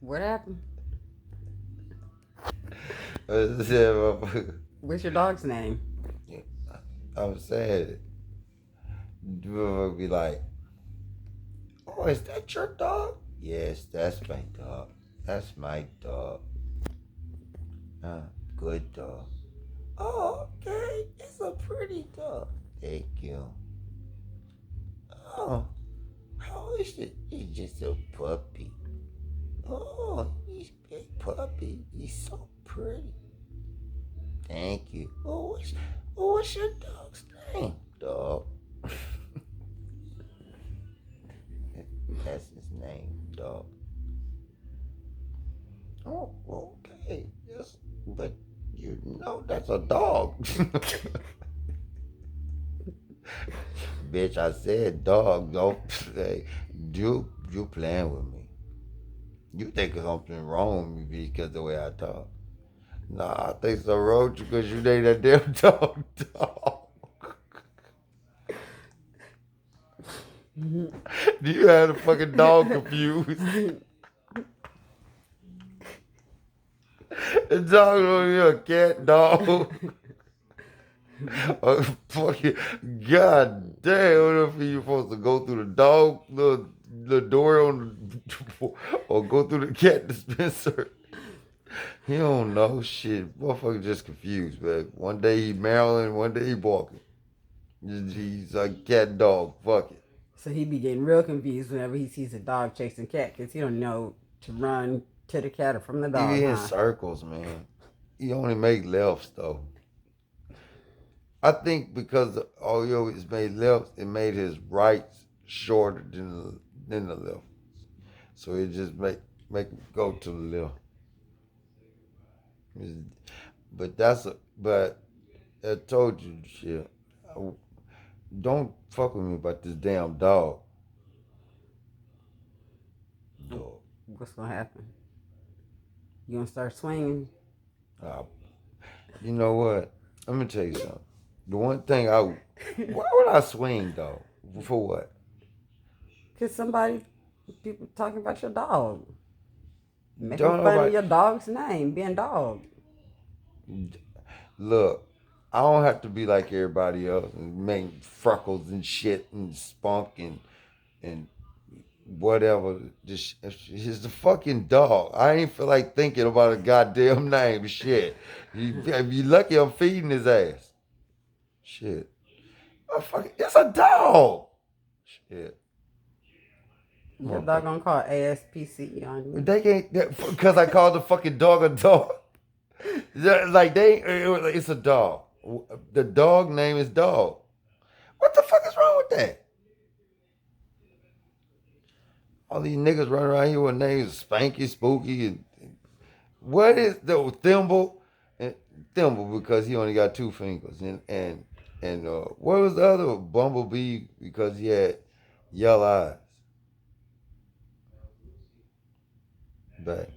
What happened? I said, motherfucker. What's your dog's name? I'm saying, motherfucker be like, oh, is that your dog? Yes, that's my dog. That's my dog. Uh, Good dog. Oh, okay. It's a pretty dog. Thank you. Oh, how is it? He's just a puppy. Oh, he's a big puppy. He's so pretty. Thank you. What's your dog's name? Dog. That's his name, dog. Oh, okay. Yes, but you know that's a dog. Bitch, I said dog. Don't say you playing with me. You think something wrong with me because the way I talk. Nah, I think so wrong because you ain't a damn dog. You had a fucking dog confused. The dog over here, a cat dog. Fucking god damn! If you supposed to go through the dog the door on the, or go through the cat dispenser. He don't know shit. Motherfucker just confused, man. One day he Maryland, one day he walking. He's like cat dog. Fuck it. So he be getting real confused whenever he sees a dog chasing cat because he don't know to run to the cat or from the He dog, be in huh? circles, man. He only make lefts though. I think because all he always made lefts, it made his rights shorter than the left. So it just make him go to the left. But I told you shit. Don't fuck with me about this damn dog. Dog. What's gonna happen? You gonna start swinging? Uh, you know what? Let me tell you something. The one thing why would I swing though? For what? Cause people talking about your dog, making Don't fun of nobody your dog's name, being dog. look. I don't have to be like everybody else and make freckles and shit and spunk and whatever. Just he's the fucking dog. I ain't feel like thinking about a goddamn name. Shit. If you lucky, I'm feeding his ass. Shit. It's a dog. Shit. Your dog gonna call ASPC on you. They can't because I called the fucking dog a dog. Like it's a dog. The dog name is dog. What the fuck is wrong with that? All these niggas running around here with names Spanky, Spooky, and what is the Thimble? And Thimble because he only got two fingers, and what was the other one? Bumblebee because he had yellow eyes. But